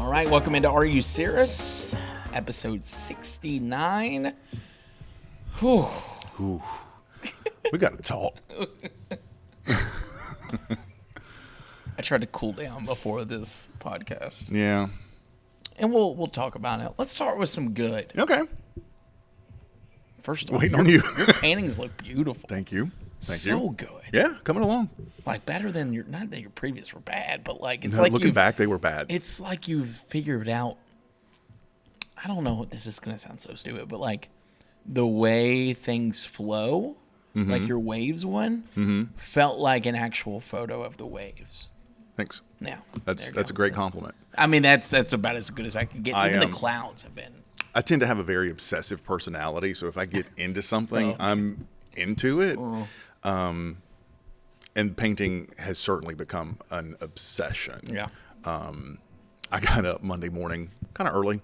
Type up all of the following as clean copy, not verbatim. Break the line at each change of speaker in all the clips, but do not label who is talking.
All right, welcome into Are You Cirrus? Episode 69. Whew.
Ooh. We got to talk.
I tried to cool down before this podcast.
Yeah.
And we'll talk about it. Let's start with some good.
Okay.
First of all,
Waiting on you.
your paintings look beautiful.
Thank you. Thank you.
So good.
Yeah, coming along.
Like better than your, not that your previous were bad, but like it's
No,
like
looking back, they were bad.
It's like you've figured out. I don't know. This is gonna sound so stupid, but like the way things flow, like your waves one, felt like an actual photo of the waves.
Thanks.
Yeah,
That's a great compliment.
I mean, that's about as good as I can get. Even the clouds have been.
I tend to have a very obsessive personality, so if I get into something, I'm into it. And painting has certainly become an obsession.
Yeah.
I got up Monday morning kind of early,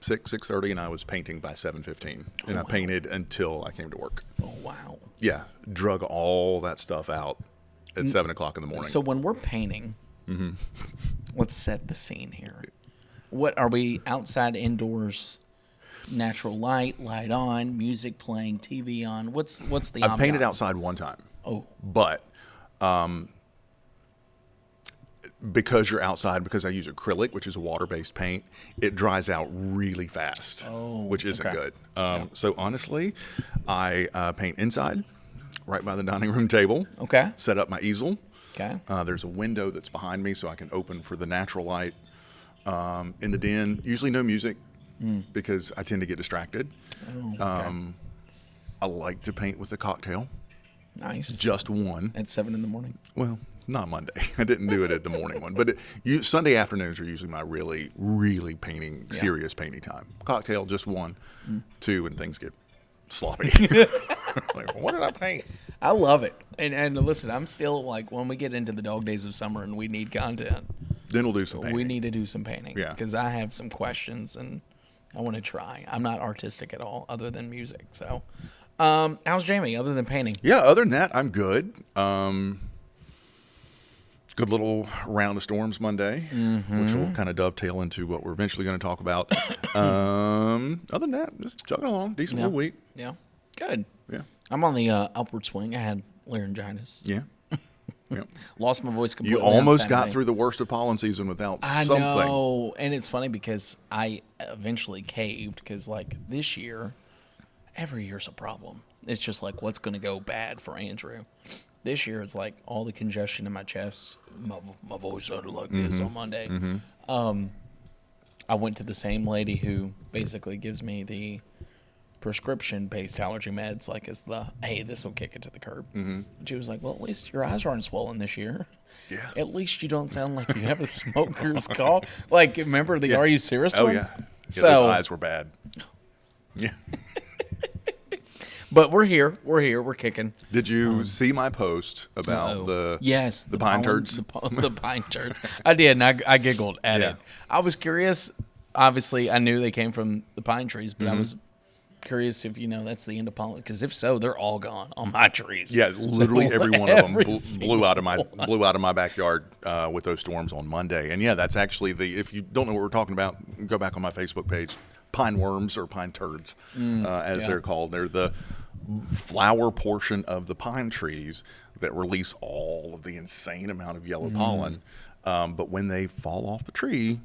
6:30, and I was painting by 7:15. And I painted until I came to work.
Oh, wow.
Yeah. Drug all that stuff out at 7 o'clock in the morning.
So when we're painting, let's set the scene here. What are we outside, indoors, natural light on, music playing, TV on? What's the
I've painted
ambiance?
outside one time.
Oh.
But because you're outside, because I use acrylic, which is a water-based paint, it dries out really fast, which isn't good. So honestly, I paint inside, right by the dining room table.
Okay.
Set up my easel.
Okay.
There's a window that's behind me so I can open for the natural light. In the den, usually no music because I tend to get distracted.
Oh, okay.
I like to paint with a cocktail.
Nice.
Just one.
At 7 in the morning?
Well, not Monday. I didn't do it at the morning one. But Sunday afternoons are usually my really, really painting, serious painting time. Cocktail, just one, two, and things get sloppy. Like, what did I paint?
I love it. And listen, I'm still like, when we get into the dog days of summer and we need content,
Then we'll do some painting.
we need to do some painting.
Yeah.
Because I have some questions and I want to try. I'm not artistic at all other than music. So, how's Jamie other than painting?
Yeah, other than that, I'm good. Good little round of storms Monday, which will kind of dovetail into what we're eventually going to talk about. Other than that, just chugging along. Decent little week.
Yeah. Good.
Yeah.
I'm on the upward swing. I had laryngitis.
Yeah. Yeah.
Lost my voice
You
completely. on
almost got
Saturday.
through the worst of pollen season without
I
something.
know. And it's funny because I eventually caved because, like, this year, every year's a problem. It's just like, what's going to go bad for Andrew? This year, it's like all the congestion in my chest. My voice sounded like this on Monday. I went to the same lady who basically gives me the prescription-based allergy meds, like as the, hey, this will kick it to the curb. And she was like, well, at least your eyes aren't swollen this year.
Yeah.
At least you don't sound like you have a smoker's cough. Like, remember the Are You Serious
Oh,
one?
yeah.
So,
Those eyes were bad. Yeah.
but we're here. We're kicking.
Did you see my post about the pine
pollen-
turds?
The pine turds. I did, and I giggled at
Yeah.
it. I was curious. Obviously, I knew they came from the pine trees, but I was curious if that's the end of pollen. Because if so, they're all gone on my trees.
Yeah, literally every one of them
Every
blew out of my
single
backyard with those storms on Monday. And yeah, that's actually if you don't know what we're talking about, go back on my Facebook page. Pine worms or pine turds, as they're called. They're the flower portion of the pine trees that release all of the insane amount of yellow pollen. But when they fall off the tree,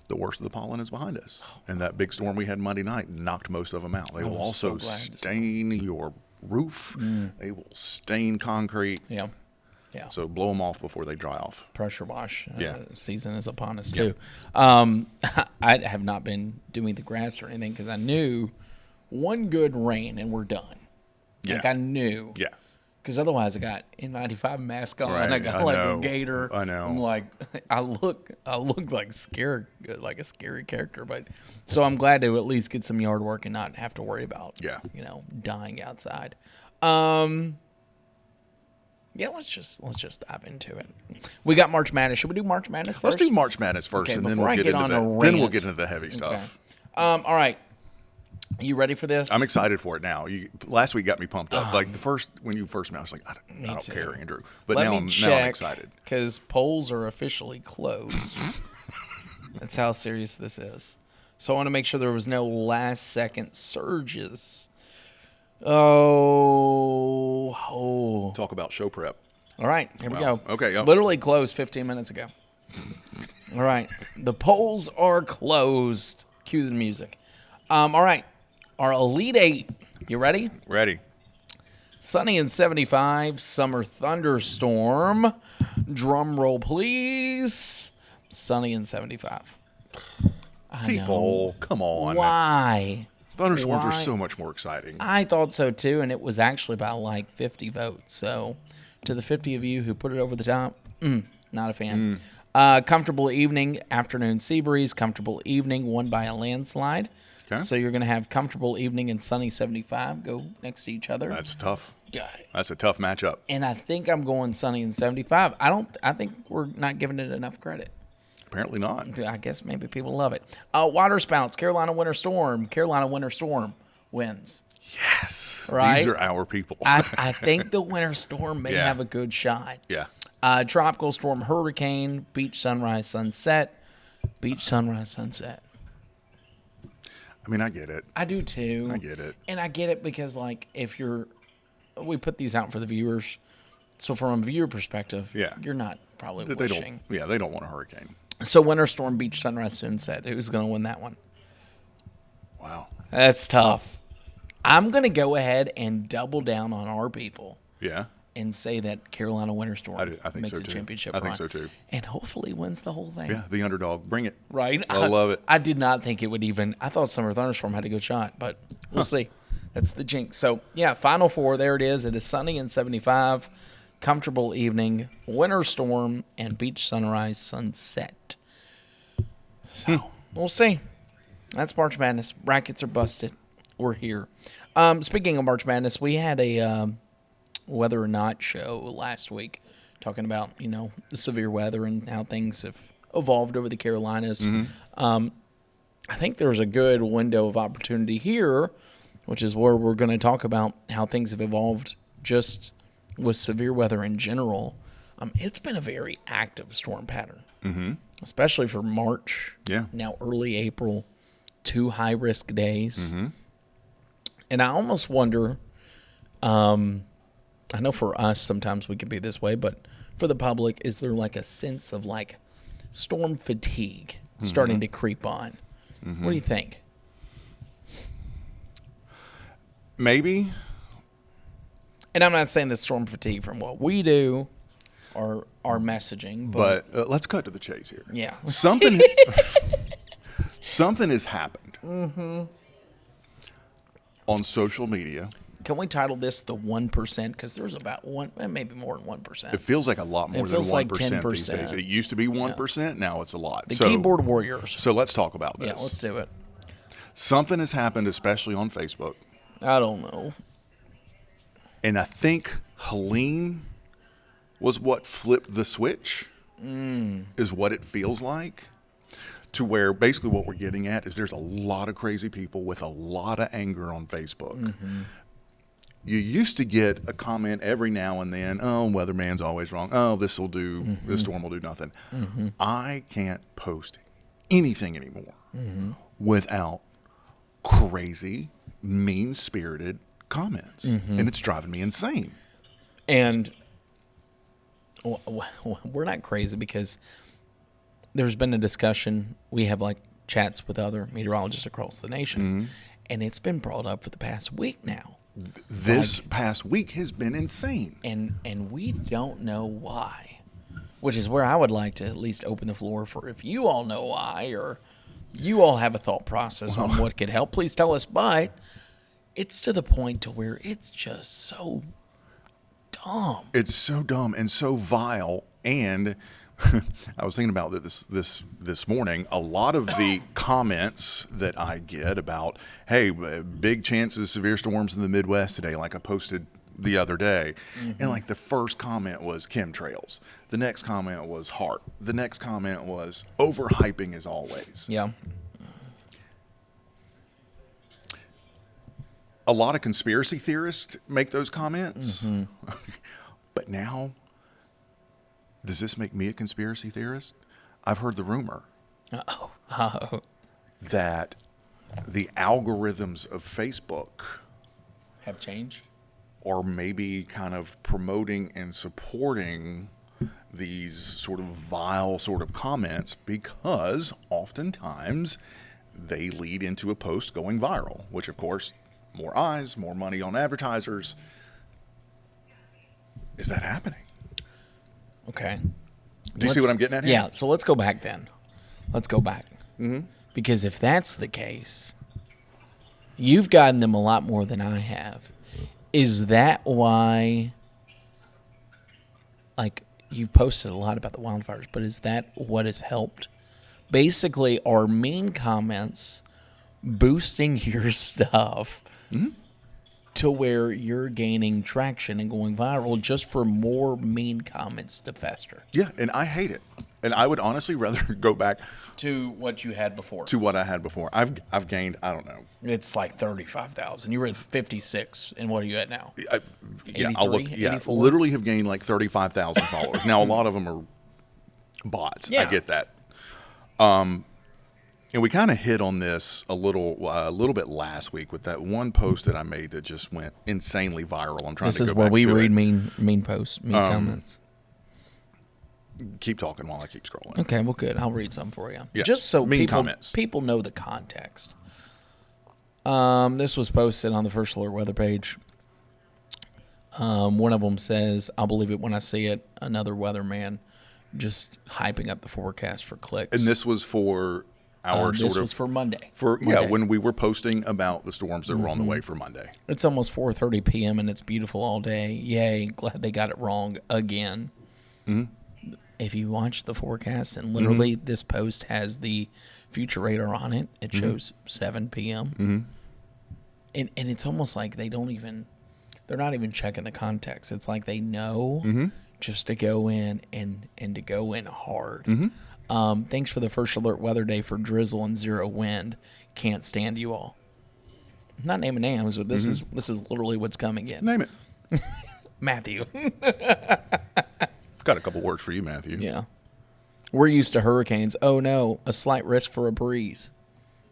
the worst of the pollen is behind us. And that big storm we had Monday night knocked most of them out. They will also stain your roof. They will stain concrete.
Yeah. Yeah.
So blow them off before they dry off.
Pressure wash
Yeah.
season is upon us too. I have not been doing the grass or anything because I knew one good rain and we're done.
Yeah.
Like I knew.
Yeah.
Because otherwise I got N95 mask on.
Right,
I got
I
like
know.
a gator.
I know.
I'm like, I look like a scary character. But so I'm glad to at least get some yard work and not have to worry about dying outside. Yeah, let's just dive into it. We got March Madness. Should we do March Madness first?
Let's do March Madness first,
Okay,
and then
before
we'll
I
get
get
into
on
that.
a
Then we'll
rant.
get into the heavy stuff.
All right. You ready for this?
I'm excited for it now. Last week got me pumped up. Like when you first met, I was like, I don't
too.
care, Andrew. But
Let
now
me
I'm
check,
excited.
because polls are officially closed. That's how serious this is. So I want to make sure there was no last-second surges. Oh.
Talk about show prep.
All right, here we go.
Okay, yep.
Literally closed 15 minutes ago. All right, the polls are closed. Cue the music. All right, our Elite Eight. You ready?
Ready.
Sunny and 75, summer thunderstorm. Drum roll, please. Sunny and 75.
People, come on.
Why?
Thunderstorms are
Why?
so much more exciting.
I thought so too, and it was actually about like 50 votes. So, to the 50 of you who put it over the top, not a fan. Comfortable evening, afternoon sea breeze. Comfortable evening, won by a landslide.
Okay.
So you're going to have comfortable evening and sunny 75 go next to each other.
That's tough.
Yeah.
That's a tough matchup.
And I think I'm going sunny and 75. I think we're not giving it enough credit.
Apparently not.
I guess maybe people love it. Water spouts, Carolina winter storm. Carolina winter storm wins.
Yes.
Right?
These are our people.
I think the winter storm may
Yeah.
have a good shot.
Yeah.
Tropical storm hurricane, beach sunrise sunset. Beach sunrise sunset.
I mean, I get it.
I do too.
I get it.
And I get it because, like, we put these out for the viewers. So from a viewer perspective,
Yeah.
you're not probably
They
wishing.
they don't want a hurricane.
So winter storm, beach sunrise sunset. Who's going to win that one?
Wow.
That's tough. I'm going to go ahead and double down on our people
Yeah.
and say that Carolina winter storm
I think
makes
so,
a
too.
championship
I
run.
think so, too.
And hopefully wins the whole thing.
Yeah. The underdog. Bring it.
Right?
I love it.
I did not think it would even. I thought Summer Thunderstorm had a good shot, but we'll see. That's the jinx. So, yeah, Final Four. There it is. It is sunny and 75. Comfortable evening. Winter storm and beach sunrise sunset. So, we'll see. That's March Madness. Brackets are busted. We're here. Speaking of March Madness, we had a whether or not show last week talking about, the severe weather and how things have evolved over the Carolinas. I think there's a good window of opportunity here, which is where we're going to talk about how things have evolved just with severe weather in general. It's been a very active storm pattern, especially for March.
Yeah.
Now early April, 2 high-risk days. And I almost wonder, I know for us sometimes we can be this way, but for the public, is there like a sense of like storm fatigue starting to creep on? What do you think?
Maybe.
And I'm not saying that storm fatigue from what we do or our messaging,
But let's cut to the chase here.
yeah.
Something has happened on social media.
Can we title this the 1%? Because there's about maybe more than 1%.
It feels like a lot more than
feels
1%
like
these
10%.
days. It used to be 1%. Now it's a lot.
The keyboard warriors.
So let's talk about this.
Yeah, let's do it.
Something has happened, especially on Facebook.
I don't know.
And I think Helene was what flipped the switch, is what it feels like. To where basically what we're getting at is there's a lot of crazy people with a lot of anger on Facebook. You used to get a comment every now and then, oh, weatherman's always wrong. Oh, this storm will do nothing. I can't post anything anymore without crazy, mean-spirited comments. And it's driving me insane.
And we're not crazy because there's been a discussion. We have like chats with other meteorologists across the nation, and it's been brought up for the past week now.
This past week has been insane.
And we don't know why, which is where I would like to at least open the floor for if you all know why or you all have a thought process on what could help, please tell us. But it's to the point to where it's just so dumb.
It's so dumb and so vile. And I was thinking about this morning. A lot of the comments that I get about, hey, big chances of severe storms in the Midwest today, like I posted the other day. And like the first comment was chemtrails. The next comment was heart. The next comment was overhyping as always.
Yeah.
A lot of conspiracy theorists make those comments. But now, does this make me a conspiracy theorist? I've heard the rumor.
Oh.
that the algorithms of Facebook
Have changed?
are maybe kind of promoting and supporting these sort of vile sort of comments because oftentimes they lead into a post going viral, which of course, more eyes, more money on advertisers. Is that happening?
Okay.
Do you see what I'm getting at here?
Yeah, so let's go back then. Let's go back. Mm-hmm. Because if that's the case, you've gotten them a lot more than I have. Is that why, like, you've posted a lot about the wildfires, but is that what has helped? Basically, are mean comments boosting your stuff to where you're gaining traction and going viral just for more mean comments to fester?
Yeah, and I hate it. And I would honestly rather go back
To what you had before.
to what I had before. I've gained, I don't know.
It's like 35,000. You were at 56, and what are you at now?
I'll look.
83,
Yeah,
84?
literally have gained like 35,000 followers. Now a lot of them are bots.
Yeah.
I get that. And we kind of hit on this a little bit last week with that one post that I made that just went insanely viral. I'm trying
This
to
is
go
where
back
we
to
read
it.
mean posts, mean comments.
Keep talking while I keep scrolling.
Okay, well, good. I'll read some for you.
Yeah,
Just so
mean comments.
people know the context. This was posted on the First Alert weather page. One of them says, "I'll believe it when I see it." Another weatherman just hyping up the forecast for clicks.
And this was for our
this was for Monday.
Yeah, when we were posting about the storms that were on the way for Monday.
It's almost 4:30 p.m. and it's beautiful all day. Yay! Glad they got it wrong again. If you watch the forecast, and literally this post has the future radar on it, it shows 7 p.m. And it's almost like they're not even checking the context. It's like they know just to go in and to go in hard. Thanks for the First Alert weather day for drizzle and zero wind. Can't stand you all. I'm not naming names, but this is literally what's coming in.
Name it.
Matthew.
Got a couple words for you, Matthew.
Yeah. We're used to hurricanes. Oh, no. A slight risk for a breeze.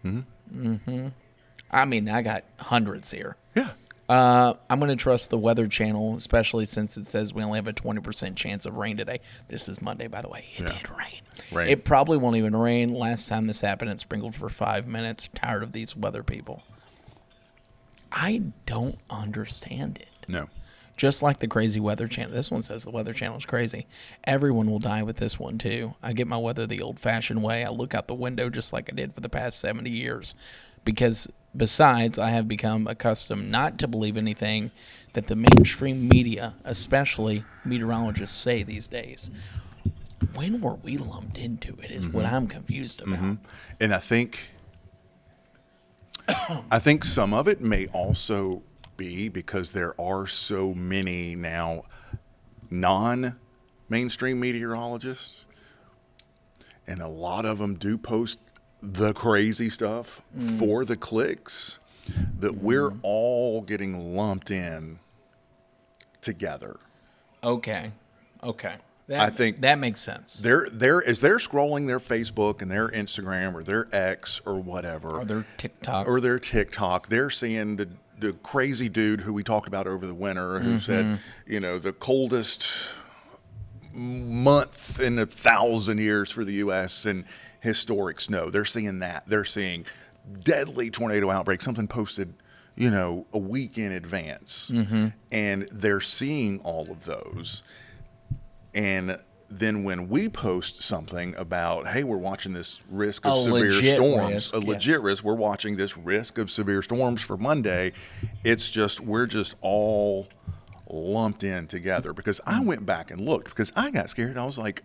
I mean, I got hundreds here.
Yeah.
I'm going to trust the Weather Channel, especially since it says we only have a 20% chance of rain today. This is Monday, by the way. It did rain. It probably won't even rain. Last time this happened, it sprinkled for 5 minutes. Tired of these weather people. I don't understand it.
No.
Just like the crazy Weather Channel. This one says the Weather Channel is crazy. Everyone will die with this one, too. I get my weather the old-fashioned way. I look out the window just like I did for the past 70 years. Because besides, I have become accustomed not to believe anything that the mainstream media, especially meteorologists, say these days. When were we lumped into it is what I'm confused about.
And I think some of it may also be because there are so many now non-mainstream meteorologists, and a lot of them do post the crazy stuff for the clicks, that we're all getting lumped in together.
Okay.
I think
that makes sense.
They're as they're scrolling their Facebook and their Instagram or their X or whatever,
Or their TikTok.
they're seeing the crazy dude who we talked about over the winter who said, the coldest month in 1,000 years for the U.S. and historic snow. They're seeing that. They're seeing deadly tornado outbreak, something posted, a week in advance. And they're seeing all of those. And then when we post something about, hey, we're watching this risk of severe storms, legit risk, we're watching this risk of severe storms for Monday, we're just all lumped in together. Because I went back and looked, because I got scared. I was like,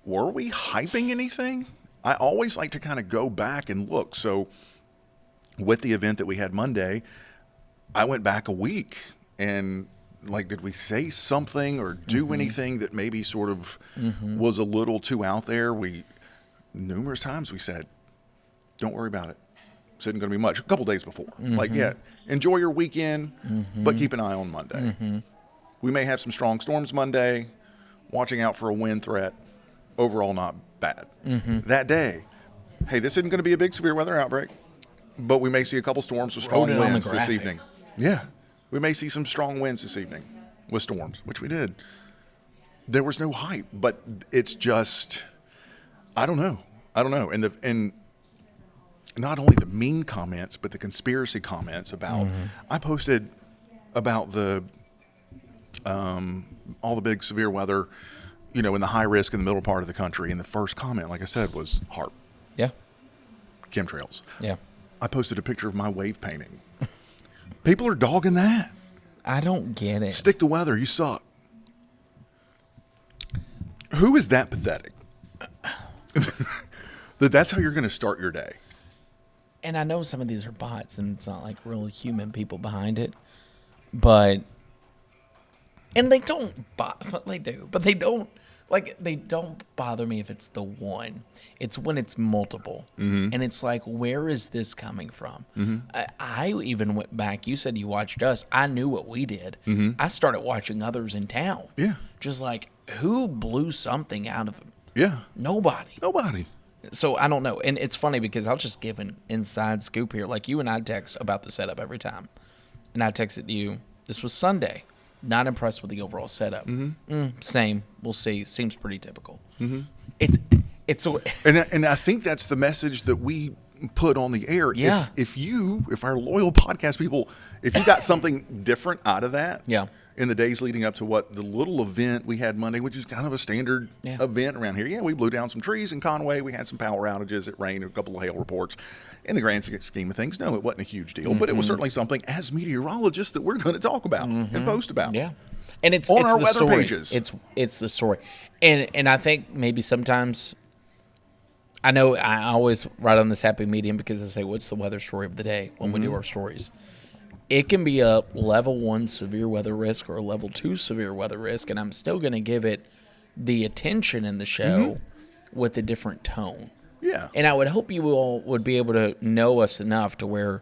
were we hyping anything? I always like to kind of go back and look. So with the event that we had Monday, I went back a week and did we say something or do anything that maybe sort of was a little too out there? Numerous times we said, don't worry about it. This isn't going to be much. A couple days before. Enjoy your weekend, but keep an eye on Monday. We may have some strong storms Monday, watching out for a wind threat. Overall, not bad that day. Hey, this isn't going to be a big severe weather outbreak, but we may see a couple storms with strong winds this evening. Yeah, we may see some strong winds this evening with storms, which we did. There was no hype, but it's just, I don't know. And not only the mean comments, but the conspiracy comments about, I posted about the, all the big severe weather, in the high risk in the middle part of the country. And the first comment, like I said, was HARP.
Yeah.
Chemtrails.
Yeah.
I posted a picture of my wave painting. People are dogging that.
I don't get it.
Stick to weather. You suck. Who is that pathetic? That's how you're going to start your day.
And I know some of these are bots and it's not like real human people behind it. But, and they don't, they do, but they don't bother me if it's the one. It's when it's multiple. And it's like, where is this coming from? I even went back. You said you watched us. I knew what we did. I started watching others in town.
Yeah.
Just like, who blew something out of them?
Yeah.
Nobody. So I don't know. And it's funny because I'll just give an inside scoop here. Like you and I text about the setup every time. And I texted you, this was Sunday. Not impressed with the overall setup. Same. We'll see. Seems pretty typical. It's
and I think that's the message that we put on the air.
Yeah.
If our loyal podcast people, if you got something different out of that,
yeah,
in the days leading up to what the little event we had Monday, which is kind of a standard event around here. Yeah, we blew down some trees in Conway. We had some power outages. It rained, a couple of hail reports. In the grand scheme of things, no, it wasn't a huge deal, but it was certainly something as meteorologists that we're going to talk about and post about.
Yeah, and it's
on our
the
weather
story.
pages.
It's the story, and I think maybe sometimes. I know I always write on this happy medium because I say, what's the weather story of the day when we do our stories? It can be a level 1 severe weather risk or a level 2 severe weather risk, and I'm still going to give it the attention in the show with a different tone.
Yeah.
And I would hope you all would be able to know us enough to where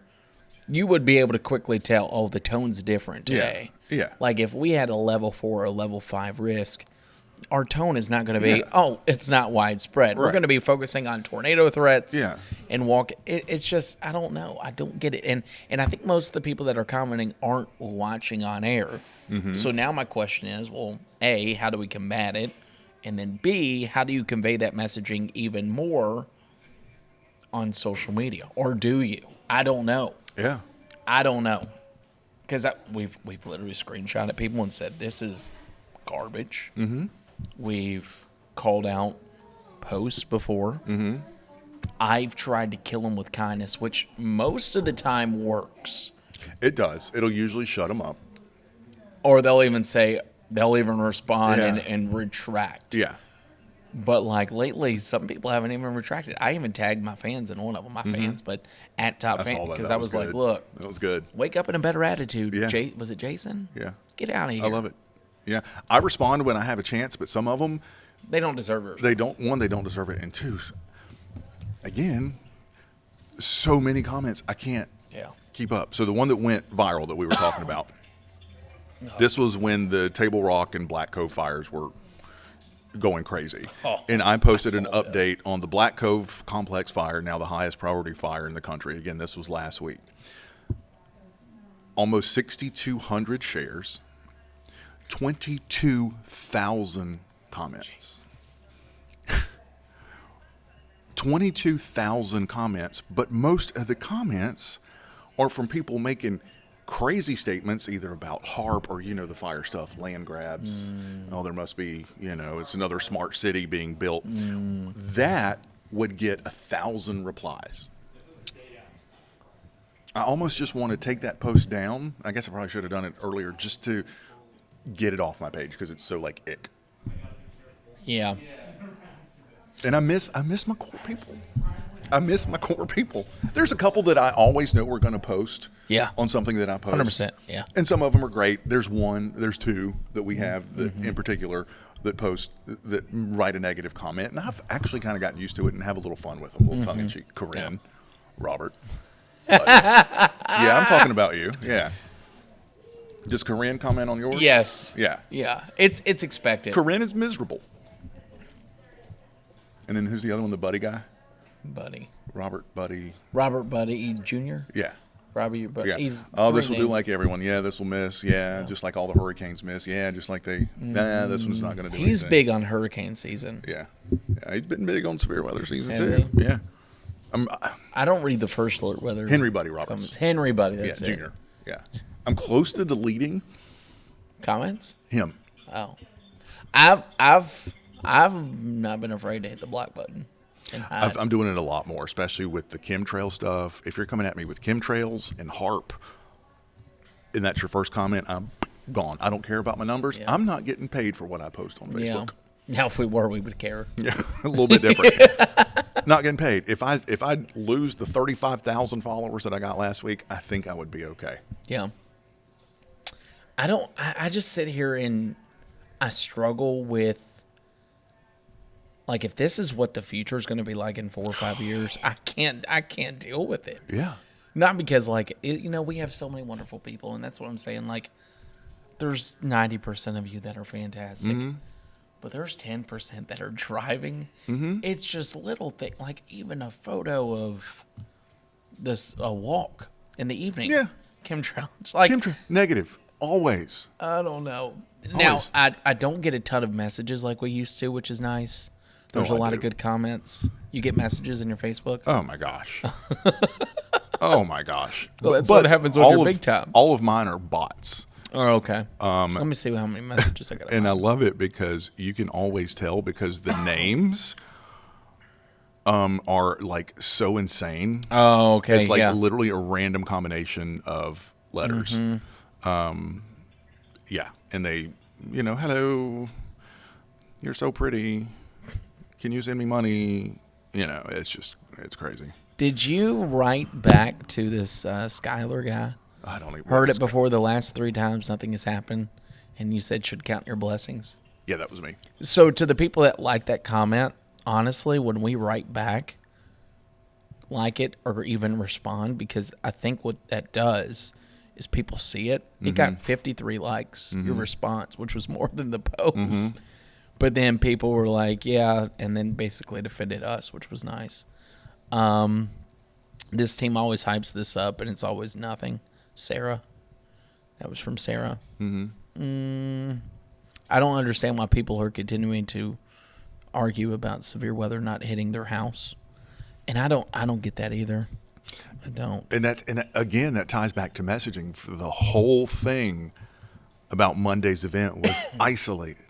you would be able to quickly tell, oh, the tone's different today.
Yeah.
Like if we had a level 4 or a level 5 risk, our tone is not going to be, it's not widespread. Right. We're going to be focusing on tornado threats and walk. It's just, I don't know. I don't get it. And I think most of the people that are commenting aren't watching on air. So now my question is, well, A, how do we combat it? And then B, how do you convey that messaging even more on social media? Or do you? I don't know.
Yeah.
I don't know. Because we've literally screenshotted people and said, this is garbage. We've called out posts before. I've tried to kill them with kindness, which most of the time works.
It does. It'll usually shut them up.
Or they'll even respond and retract.
Yeah.
But like lately, some people haven't even retracted. I even tagged my fans in one of them, fans, but at Top Fan, because I was like, look.
That was good.
Wake up in a better attitude.
Yeah.
Was it Jason?
Yeah.
Get out of here.
I love it. Yeah. I respond when I have a chance, but some of them.
They don't deserve it.
They don't deserve it. And two, again, so many comments, I can't keep up. So the one that went viral that we were talking about, this was when the Table Rock and Black Cove fires were going crazy. And I posted an update on the Black Cove complex fire, now the highest priority fire in the country. Again, this was last week. Almost 6,200 shares, 22,000 comments. 22,000 comments, but most of the comments are from people making crazy statements either about HARP or, the fire stuff, land grabs. Oh, there must be, it's another smart city being built. That would get 1,000 replies. I almost just want to take that post down. I guess I probably should have done it earlier just to get it off my page because it's so ick.
Yeah.
And I miss my core people. There's a couple that I always know we're going to post on something that I post.
100%, yeah.
And some of them are great. There's two that we have that in particular that write a negative comment. And I've actually kind of gotten used to it and have a little fun with them, a little tongue-in-cheek. Corinne, Robert. But, I'm talking about you. Yeah. Does Corinne comment on yours?
Yes.
Yeah.
Yeah. It's expected.
Corinne is miserable. And then who's the other one? The Buddy guy?
Buddy.
Robert Buddy.
Robert Buddy Jr.?
Yeah.
Robert Buddy.
Yeah.
He's
Oh, this will do
names.
like everyone. Yeah, this will miss. Yeah, just like all the hurricanes miss. Yeah, just like they. Nah, this one's not going to do
He's
anything.
big on hurricane season.
Yeah. Yeah, he's been big on severe weather season
Has
too.
he?
Yeah.
I don't read the first alert weather.
Henry Buddy Roberts.
Henry Buddy,
Yeah,
that's it.
Junior. Yeah. I'm close to deleting
Comments?
him.
Oh. I've not been afraid to hit the block button and hide.
I'm doing it a lot more, especially with the chemtrail stuff. If you're coming at me with chemtrails and HARP, and that's your first comment, I'm gone. I don't care about my numbers.
Yeah.
I'm not getting paid for what I post on
Yeah.
Facebook.
Now, if we were, we would care.
Yeah, a little bit different. Not getting paid. If I lose the 35,000 followers that I got last week, I think I would be okay.
Yeah. I just sit here and I struggle with, like, if this is what the future is going to be like in 4 or 5 years, I can't deal with it.
Yeah.
Not because, like, we have so many wonderful people, and that's what I'm saying. Like, there's 90% of you that are fantastic, but there's 10% that are driving. It's just little things, like even a photo of a walk in the evening.
Yeah.
Chemtrail. It's like,
Chemtrail. Negative. Always.
I don't know. Now,
Always.
I don't get a ton of messages like we used to, which is nice. There's
Oh,
a
I
lot of
do.
good comments. You get messages in your Facebook?
Oh, my gosh. Oh, my gosh.
Well, that's what happens when
all
you're
of-
big time.
All of mine are bots.
Oh, okay. Let me see how many messages I got.
And I love it because you can always tell because the names are like so insane.
Oh, okay.
It's like
yeah.
literally a random combination of letters. Yeah. And they, hello, you're so pretty. Can you send me money? It's crazy.
Did you write back to this Skylar guy?
I don't even
Heard it before the last 3 times, nothing has happened, and you said should count your blessings.
Yeah, that was me.
So to the people that like that comment, honestly, when we write back, like it or even respond, because I think what that does is people see it. It got 53 likes, your response, which was more than the post. But then people were like, yeah, and then basically defended us, which was nice. This team always hypes this up, and it's always nothing. Sarah. That was from Sarah. I don't understand why people are continuing to argue about severe weather not hitting their house. And I don't get that either. I don't.
And that again, that ties back to messaging. For the whole thing about Monday's event was isolated.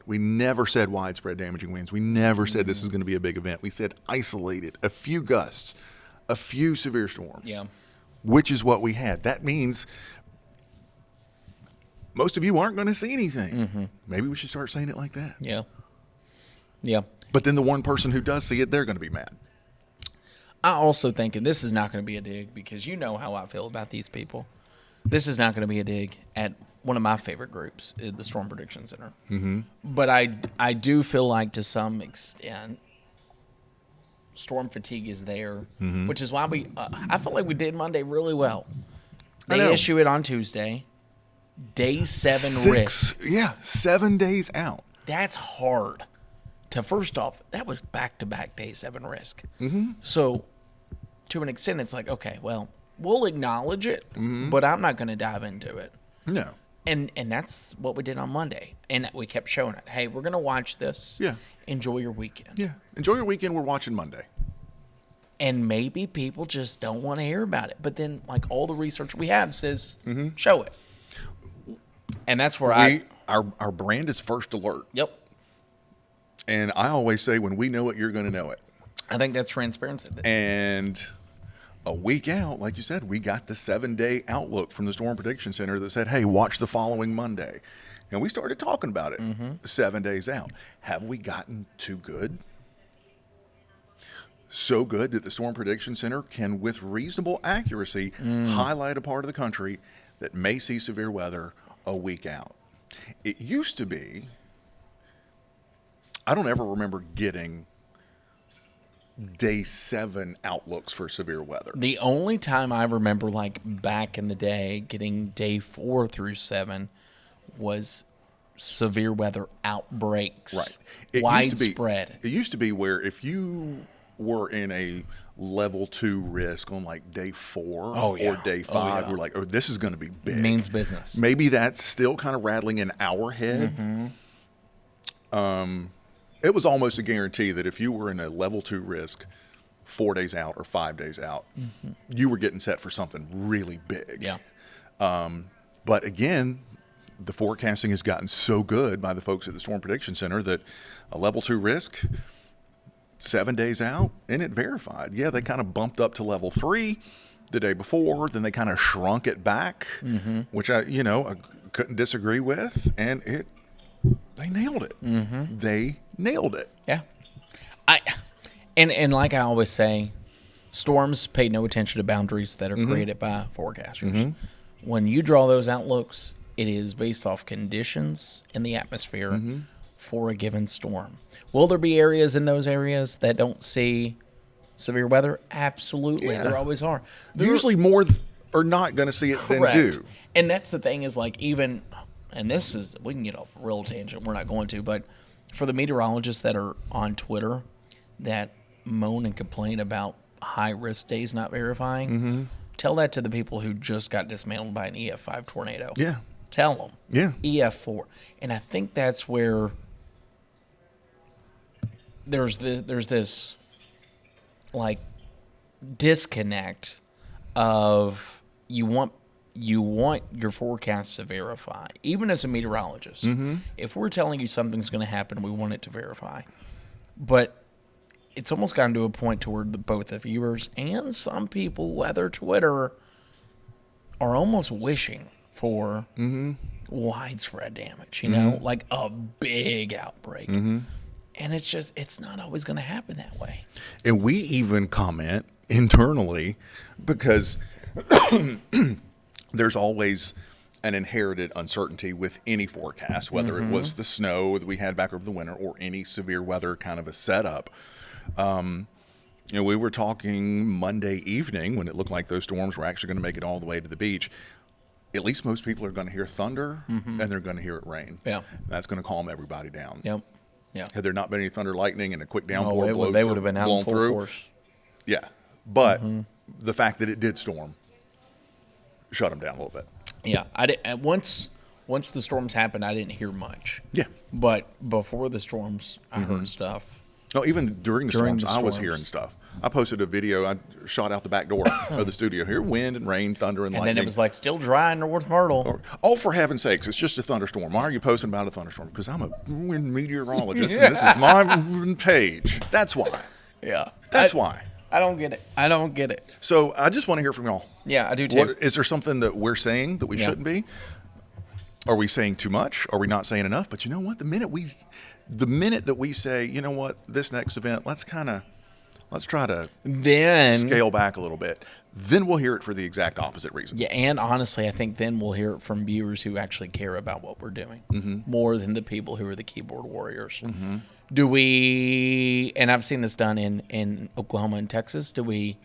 We never said widespread damaging winds. We never said this is going to be a big event. We said isolated, a few gusts, a few severe storms.
Yeah.
Which is what we had. That means most of you aren't going to see anything. Maybe we should start saying it like that.
Yeah. Yeah.
But then the one person who does see it, they're going to be mad.
I also think, and this is not going to be a dig because you know how I feel about these people. This is not going to be a dig at one of my favorite groups, the Storm Prediction Center. But I do feel like to some extent, storm fatigue is there, which is why I felt like we did Monday really well.
I
They
know.
issue it on Tuesday, day 7 risk.
7 days out.
That's hard. First off, that was back-to-back day 7 risk. So to an extent, it's like, okay, well, we'll acknowledge it, but I'm not going to dive into it.
No.
And that's what we did on Monday. And we kept showing it. Hey, we're going to watch this.
Yeah.
Enjoy your weekend.
Yeah. Enjoy your weekend. We're watching Monday.
And maybe people just don't want to hear about it. But then, like, all the research we have says, show it. And that's where
Our brand is first alert.
Yep.
And I always say, when we know it, you're going to know it.
I think that's transparency.
And a week out, like you said, we got the 7-day outlook from the Storm Prediction Center that said, hey, watch the following Monday. And we started talking about it 7 days out. Have we gotten too good? So good that the Storm Prediction Center can, with reasonable accuracy, highlight a part of the country that may see severe weather a week out. It used to be, I don't ever remember getting day 7 outlooks for severe weather.
The only time I remember, like, back in the day, getting day 4 through 7 was severe weather outbreaks.
Right.
Widespread.
It used to be where if you were in a level 2 risk on like day 4 or day 5, we're like, oh, this is going to be big.
Means business.
Maybe that's still kind of rattling in our head. It was almost a guarantee that if you were in a level 2 risk 4 days out or 5 days out, you were getting set for something really big.
Yeah.
But again, the forecasting has gotten so good by the folks at the Storm Prediction Center that a level 2 risk 7 days out and it verified. Yeah, they kind of bumped up to level 3 the day before, then they kind of shrunk it back, which I couldn't disagree with, and they nailed it. They nailed it.
Yeah. And like I always say, storms pay no attention to boundaries that are created by forecasters. When you draw those outlooks, it is based off conditions in the atmosphere for a given storm. Will there be areas in those areas that don't see severe weather? Absolutely.
Yeah.
There always are.
Usually more are not going to see it than do.
And that's the thing is like even, and this is, we can get off a real tangent. We're not going to, but for the meteorologists that are on Twitter that moan and complain about high-risk days not verifying, tell that to the people who just got dismantled by an EF5 tornado.
Yeah.
Tell them.
Yeah.
EF4. And I think that's where there's this like disconnect of you want your forecast to verify. Even as a meteorologist, if we're telling you something's going to happen, we want it to verify. But it's almost gotten to a point to where both the viewers and some people, weather Twitter, are almost wishing for widespread damage, like a big outbreak. And it's not always going to happen that way.
And we even comment internally because there's always an inherited uncertainty with any forecast, whether it was the snow that we had back over the winter or any severe weather kind of a setup. We were talking Monday evening when it looked like those storms were actually going to make it all the way to the beach. At least most people are going to hear thunder and they're going to hear it rain.
Yeah.
That's going to calm everybody down.
Yep. Yeah.
Had there not been any thunder, lightning, and a quick downpour
they would have been out in full force.
Yeah. But the fact that it did storm shut them down a little bit.
Yeah. Once the storms happened, I didn't hear much.
Yeah.
But before the storms, I heard stuff.
No, even during the storms, I was hearing stuff. I posted a video. I shot out the back door of the studio here. Wind and rain, thunder and lightning.
And then it was like still dry in North Myrtle.
Oh, for heaven's sakes, it's just a thunderstorm. Why are you posting about a thunderstorm? Because I'm a wind meteorologist and this is my page. That's why.
Yeah.
That's why.
I don't get it.
So I just want to hear from y'all.
Yeah, I do too.
Is there something that we're saying that we shouldn't be? Are we saying too much? Are we not saying enough? But you know what? The minute that we say, you know what, this next event, let's try to scale back a little bit. Then we'll hear it for the exact opposite reason.
Yeah, and honestly, I think then we'll hear it from viewers who actually care about what we're doing more than the people who are the keyboard warriors. Do we, and I've seen this done in Oklahoma and Texas, do we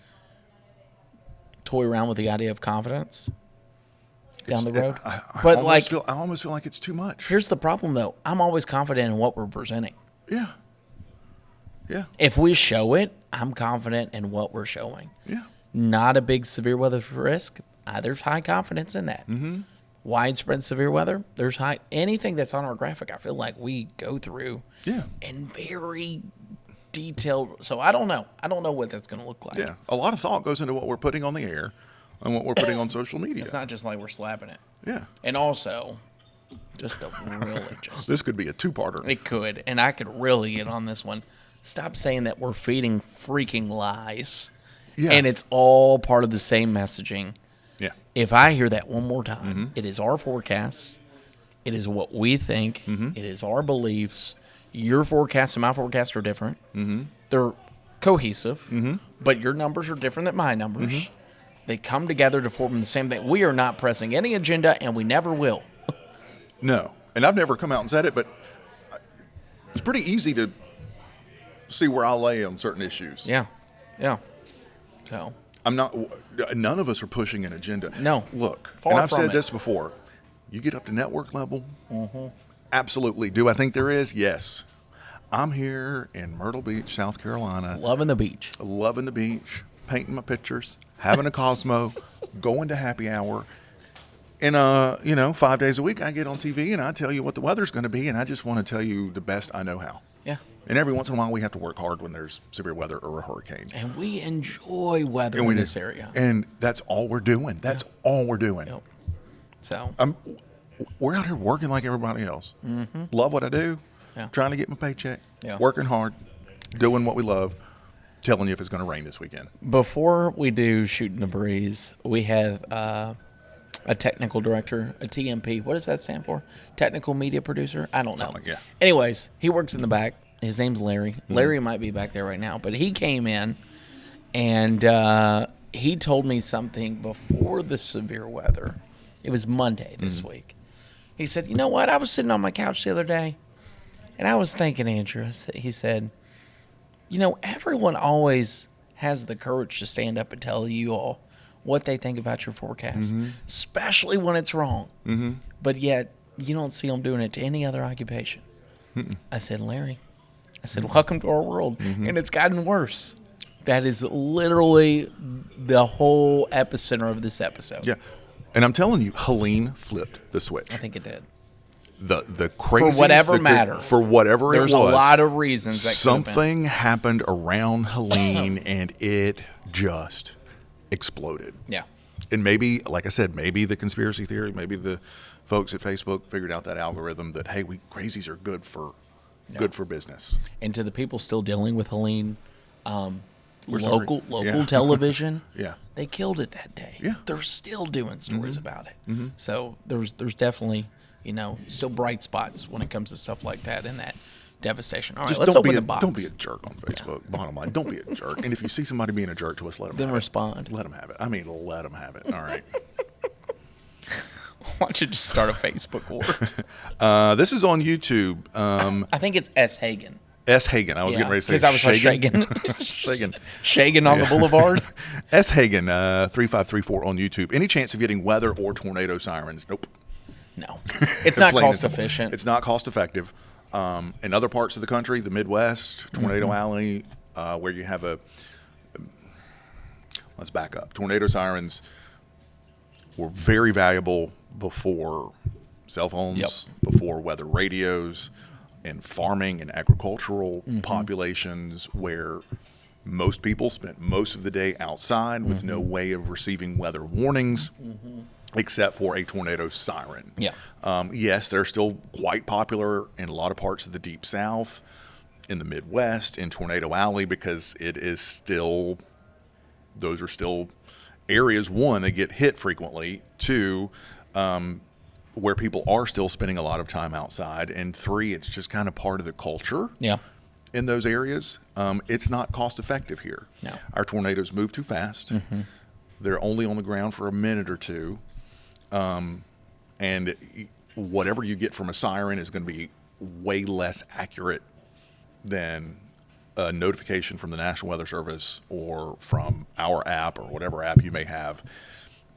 toy around with the idea of confidence down the road?
I almost feel like it's too much.
Here's the problem, though. I'm always confident in what we're presenting.
Yeah. Yeah.
If we show it, I'm confident in what we're showing.
Yeah.
Not a big severe weather risk. There's high confidence in that. Widespread severe weather, there's anything that's on our graphic, I feel like we go through and very detailed. So I don't know. I don't know what that's going to look like.
Yeah. A lot of thought goes into what we're putting on the air and what we're putting on social media.
It's not just like we're slapping it.
Yeah.
And also, just to really
this could be a two-parter.
It could. And I could really get on this one. Stop saying that we're feeding freaking lies. Yeah. And it's all part of the same messaging.
Yeah.
If I hear that one more time, it is our forecast. It is what we think. It is our beliefs. Your forecast and my forecast are different. They're cohesive, but your numbers are different than my numbers. They come together to form the same thing. We are not pressing any agenda, and we never will.
No. And I've never come out and said it, but it's pretty easy to see where I lay on certain issues.
Yeah. Yeah. So
I'm not. None of us are pushing an agenda.
No.
Look,
Far
and I've
from
said
it.
this before. You get up to network level, Absolutely. Do I think there is? Yes. I'm here in Myrtle Beach, South Carolina.
Loving the beach.
Loving the beach, painting my pictures, having a Cosmo, going to happy hour. And, 5 days a week I get on TV and I tell you what the weather's going to be, and I just want to tell you the best I know how.
Yeah.
And every once in a while we have to work hard when there's severe weather or a hurricane.
And we enjoy weather in this area.
And that's all we're doing. That's all we're doing.
Yep. So
we're out here working like everybody else. Mm-hmm. Love what I do.
Yeah.
Trying to get my paycheck.
Yeah.
Working hard. Doing what we love. Telling you if it's going to rain this weekend.
Before we do Shooting the Breeze, we have a technical director, a TMP. What does that stand for? Technical media producer? I don't know.
Something, yeah.
Anyways, he works in the back. His name's Larry. Larry might be back there right now, but he came in and he told me something before the severe weather. It was Monday this week. He said, you know what? I was sitting on my couch the other day, and I was thinking, Andrew, he said, everyone always has the courage to stand up and tell you all what they think about your forecast, especially when it's wrong. Mm-hmm. But yet, you don't see them doing it to any other occupation. I said, Larry, welcome to our world. And it's gotten worse. That is literally the whole epicenter of this episode.
Yeah. And I'm telling you, Helene flipped the switch.
I think it did.
The crazy
For whatever matter.
For whatever it was.
There's a lot of reasons that
something happened around Helene and it just exploded.
Yeah.
And maybe, like I said, maybe the conspiracy theory, maybe the folks at Facebook figured out that algorithm that, hey, crazies are good for business.
And to the people still dealing with Helene, local
Yeah.
television,
Yeah.
they killed it that day.
Yeah.
They're still doing stories about it. So there's definitely, still bright spots when it comes to stuff like that and that devastation. All right,
Just
let's open the box.
Don't be a jerk on Facebook. Yeah. Bottom line, don't be a jerk. And if you see somebody being a jerk to us, let them
then
have
respond.
Let them have it. I mean, let them have it. All right.
Why don't you just start a Facebook war?
This is on YouTube.
I think it's S. Hagen.
S. Hagen. I was getting ready to say
because I was like Shagan.
Shagan.
Shagan on the boulevard.
S. Hagen, 3534 on YouTube. Any chance of getting weather or tornado sirens? Nope.
No. It's not
Plain and
cost
simple.
efficient.
It's not cost effective. In other parts of the country, the Midwest, Tornado Alley, where you have let's back up. Tornado sirens were very valuable before cell phones, before weather radios, and farming and agricultural populations where most people spent most of the day outside with no way of receiving weather warnings except for a tornado siren.
Yeah.
Yes, they're still quite popular in a lot of parts of the Deep South, in the Midwest, in Tornado Alley, because it is still, those are still areas, one, that get hit frequently, two, where people are still spending a lot of time outside, and three, it's just kind of part of the culture.
Yeah.
In those areas. It's not cost effective here.
No.
Our tornadoes move too fast. They're only on the ground for a minute or two. And whatever you get from a siren is going to be way less accurate than a notification from the National Weather Service or from our app or whatever app you may have.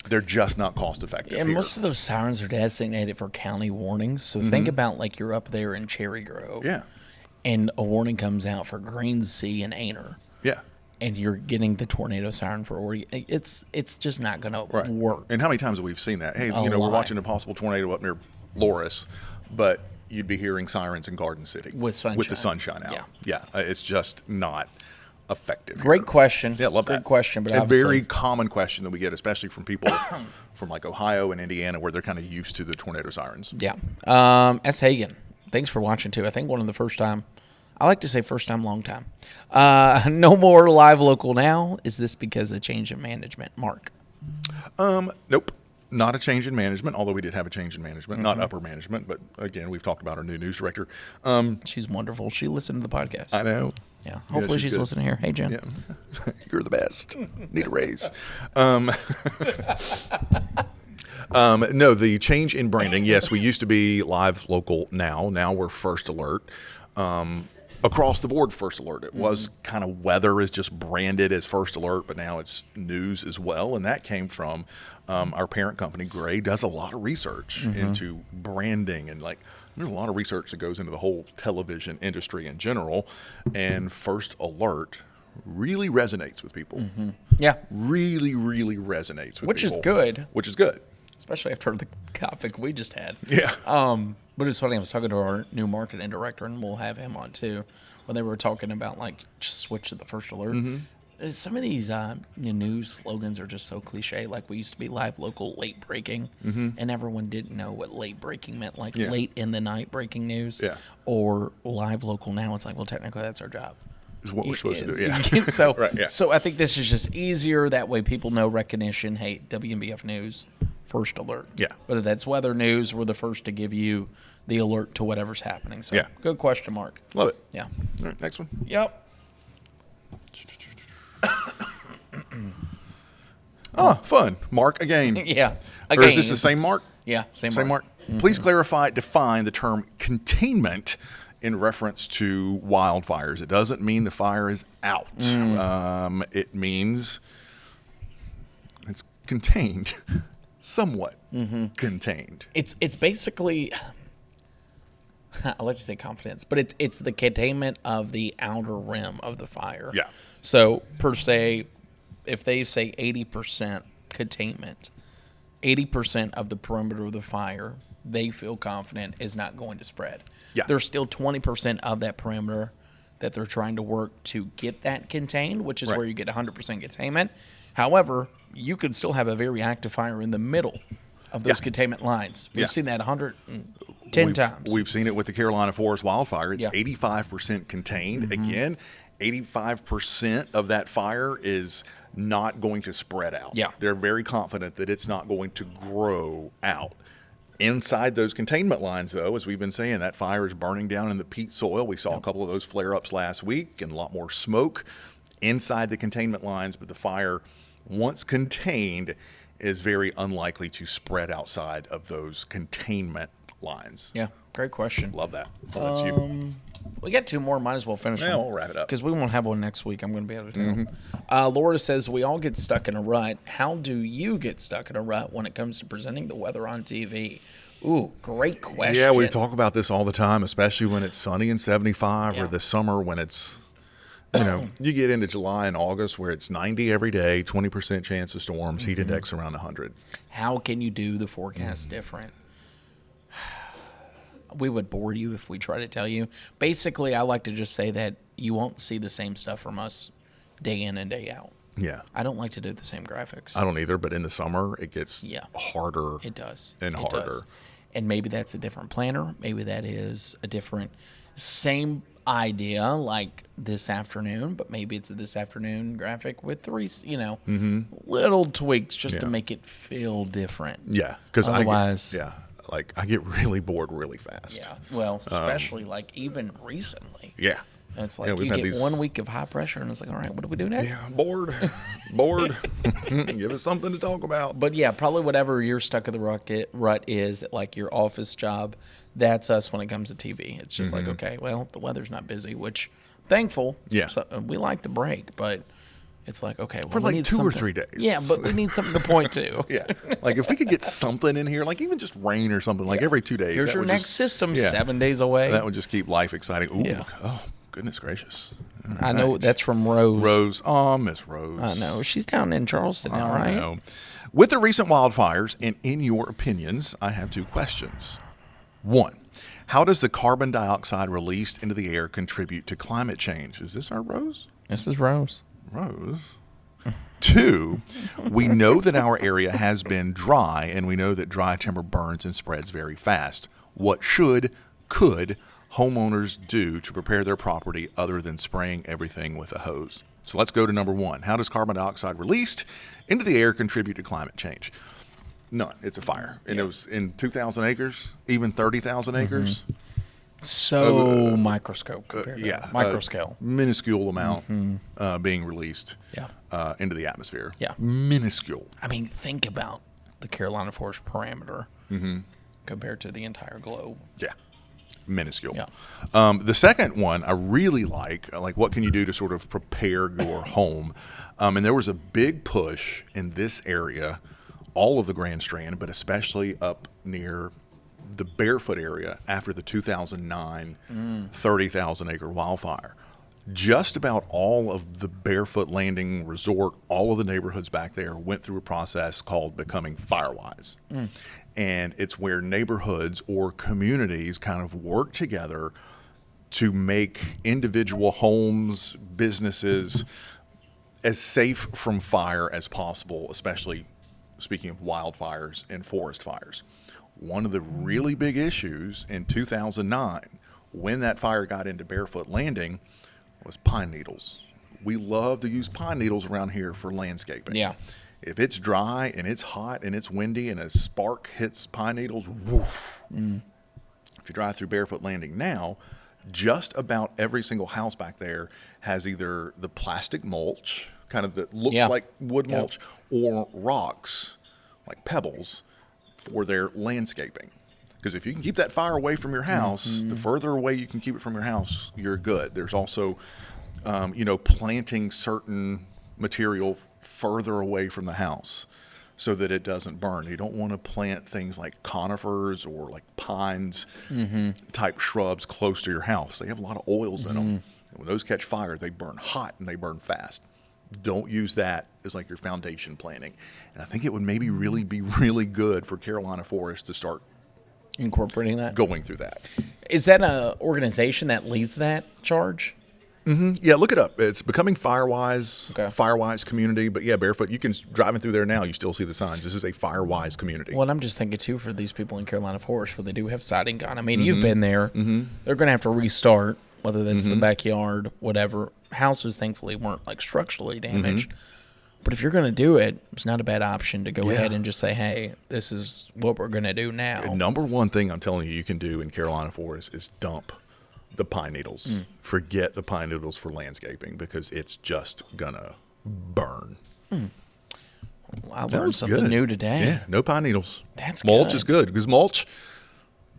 They're just not cost effective.
And
here.
most of those sirens are designated for county warnings. So think about like you're up there in Cherry Grove.
Yeah.
And a warning comes out for Greensea and Aner.
Yeah.
And you're getting the tornado siren for it's just not going to work.
And how many times have we seen that? Hey,
A
we're
lot.
watching a possible tornado up near Loris, but you'd be hearing sirens in Garden City
With sunshine.
with the sunshine out. Yeah, it's just not effective.
Great
here.
question.
Yeah, love that.
Great question, but
a
obviously,
very common question that we get, especially from people from like Ohio and Indiana, where they're kind of used to the tornado sirens.
Yeah. S. Hagen, thanks for watching too. I think one of the first time. I like to say first time, long time. No more live local now. Is this because of change in management? Mark.
Nope. Not a change in management, although we did have a change in management, not upper management, but again, we've talked about our new news director.
She's wonderful. She listened to the podcast.
I know.
Yeah. Hopefully she's
good.
listening here. Hey, Jen.
Yeah. You're the best. Need a raise. No, the change in branding. Yes, we used to be live local now. Now we're First Alert. Across the board, First Alert. It was kind of weather is just branded as First Alert, but now it's news as well. And that came from our parent company, Gray, does a lot of research into branding and like There's a lot of research that goes into the whole television industry in general, and First Alert really resonates with people.
Yeah.
Really, really resonates with
Which
people.
is good.
Which is good.
Especially after the topic we just had.
Yeah.
But it's funny, I was talking to our new marketing director, and we'll have him on too, when they were talking about, like, just switch to the First Alert. Some of these news slogans are just so cliche. Like, we used to be live, local, late breaking, and everyone didn't know what late breaking meant, like late in the night breaking news.
Yeah.
Or live, local now. It's like, well, technically that's our job.
Is what we're supposed to do. Yeah.
So,
Right, yeah.
so I think this is just easier. That way people know recognition. Hey, WNBF News, First Alert.
Yeah.
Whether that's weather news, we're the first to give you the alert to whatever's happening. So,
Yeah.
good question, Mark.
Love it.
Yeah.
All right, next one.
Yep.
Oh, fun. Mark again.
Yeah.
Or is this the same Mark?
Yeah, same
Same
Mark.
Mark. Please define the term containment in reference to wildfires. It doesn't mean the fire is out. It means it's contained, somewhat contained.
It's basically, I like to say confidence, but it's the containment of the outer rim of the fire.
Yeah.
So per se, if they say 80% containment, 80% of the perimeter of the fire, they feel confident is not going to spread.
Yeah.
There's still 20% of that perimeter that they're trying to work to get that contained, which is
Right.
where you get 100% containment. However, you could still have a very active fire in the middle of those
Yeah.
containment lines. We've
Yeah.
seen that 110 times.
We've seen it with the Carolina Forest wildfire. It's
Yeah.
85% contained. Again, 85% of that fire is not going to spread out.
Yeah.
They're very confident that it's not going to grow out. Inside those containment lines, though, as we've been saying, that fire is burning down in the peat soil. We saw a couple of those flare-ups last week and a lot more smoke inside the containment lines, but the fire, once contained, is very unlikely to spread outside of those containment lines.
Yeah, great question.
Love that. Well, that's you.
We got two more. Might as well finish
Yeah,
them.
we'll wrap it up.
Because we won't have one next week. I'm going to be out of town. Laura says, we all get stuck in a rut. How do you get stuck in a rut when it comes to presenting the weather on TV? Ooh, great question.
Yeah, we talk about this all the time, especially when it's sunny and 75
Yeah.
or the summer when it's, you get into July and August where it's 90 every day, 20% chance of storms, heat index around 100.
How can you do the forecast different? We would bore you if we try to tell you. Basically, I like to just say that you won't see the same stuff from us day in and day out.
Yeah.
I don't like to do the same graphics.
I don't either, but in the summer it gets harder.
It does.
And
It
harder.
does. And maybe that's a different planner. Maybe that is a different, same idea like this afternoon, but maybe it's a this afternoon graphic with three, little tweaks just to
Yeah.
make it feel different.
Yeah. Because
Otherwise-
I get really bored really fast.
Yeah. Well, especially like even recently.
Yeah.
And it's like
Yeah, we've
you
had
get
these-
1 week of high pressure, and it's like, all right, what do we do next?
Yeah, bored. Bored. Give us something to talk about.
But yeah, probably whatever you're stuck in the rut is, like your office job, that's us when it comes to TV. It's just like, okay, well, the weather's not busy, which thankful.
Yeah.
So, we like the break, but it's like, okay, well,
For
we
like
need
2 or
something-
3 days.
Yeah, but we need something to point to.
Yeah. Like if we could get something in here, like even just rain or something, like every 2 days.
Here's
that
your
would
next
just-
system,
yeah.
7 days away.
That would just keep life exciting. Ooh.
Yeah.
Oh, goodness gracious.
I know that's from Rose.
Rose. Oh, Miss Rose.
I know. She's down in Charleston now,
I
right?
know. With the recent wildfires, and in your opinions, I have 2 questions. 1, how does the carbon dioxide released into the air contribute to climate change? Is this our Rose?
This is Rose.
Rose. 2, we know that our area has been dry, and we know that dry timber burns and spreads very fast. What could homeowners do to prepare their property other than spraying everything with a hose? So let's go to number 1. How does carbon dioxide released into the air contribute to climate change? None. It's a fire. And it was in 2,000 acres, even 30,000 acres.
So microscope. compared to
Yeah.
Microscale.
Minuscule amount being released
Yeah.
into the atmosphere.
Yeah.
Minuscule.
I mean, think about the Carolina Forest parameter compared to the entire globe.
Yeah. Minuscule.
Yeah.
The second one I really like what can you do to sort of prepare your home? And there was a big push in this area, all of the Grand Strand, but especially up near the Barefoot area after the 2009 30,000 acre wildfire. Just about all of the Barefoot Landing Resort, all of the neighborhoods back there went through a process called becoming Firewise. And it's where neighborhoods or communities kind of work together to make individual homes, businesses as safe from fire as possible, especially speaking of wildfires and forest fires. One of the really big issues in 2009, when that fire got into Barefoot Landing, was pine needles. We love to use pine needles around here for landscaping.
Yeah.
If it's dry and it's hot and it's windy and a spark hits pine needles, woof. If you drive through Barefoot Landing now, just about every single house back there has either the plastic mulch, kind of that looks like wood mulch, or rocks, like pebbles, for their landscaping. Because if you can keep that fire away from your house, the further away you can keep it from your house, you're good. There's also, planting certain material further away from the house so that it doesn't burn. You don't want to plant things like conifers or like pines type shrubs close to your house. They have a lot of oils in them. And when those catch fire, they burn hot and they burn fast. Don't use that as like your foundation planting. And I think it would maybe really be really good for Carolina Forest to start
incorporating that,
going through that.
Is that an organization that leads that charge?
Yeah, look it up. It's becoming Firewise,
Okay.
Firewise community. But yeah, Barefoot, you can driving through there now, you still see the signs. This is a Firewise community.
Well, I'm just thinking too for these people in Carolina Forest where they do have siding gone. I mean, you've been there. They're going to have to restart, whether that's the backyard, whatever. Houses thankfully weren't like structurally damaged. But if you're going to do it, it's not a bad option to go ahead and just say, hey, this is what we're going to do now.
The number one thing I'm telling you can do in Carolina Forest is dump the pine needles. Forget the pine needles for landscaping because it's just going to burn.
I learned something new today.
Yeah, no pine needles.
That's
mulch
good.
is good because mulch,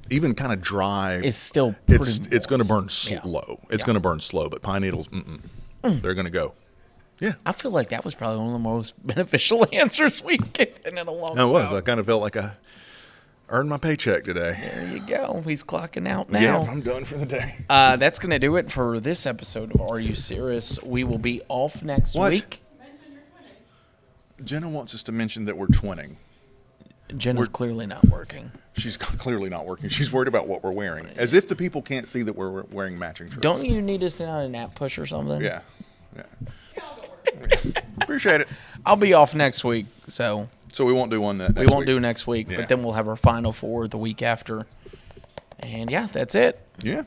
even kind of dry,
It's still pretty
it's going to burn slow. It's going to burn slow, but pine needles, they're going to go. Yeah.
I feel like that was probably one of the most beneficial answers we've given in a long time.
It was. I kind of felt like I earned my paycheck today.
There you go. He's clocking out now.
Yeah, I'm done for the day.
That's going to do it for this episode of Are You Cirrus? We will be off next week.
Jenna wants us to mention that we're twinning.
Jenna's clearly not working.
She's clearly not working. She's worried about what we're wearing. As if the people can't see that we're wearing matching shirts.
Don't you need to send out an app push or something?
Yeah. Appreciate it.
I'll be off next week, so
we won't do one next
we won't
week.
do next week, but then we'll have our final four the week after. And yeah, that's it.
Yeah.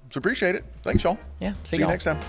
So appreciate it. Thanks, y'all.
Yeah.
See you
y'all
next time.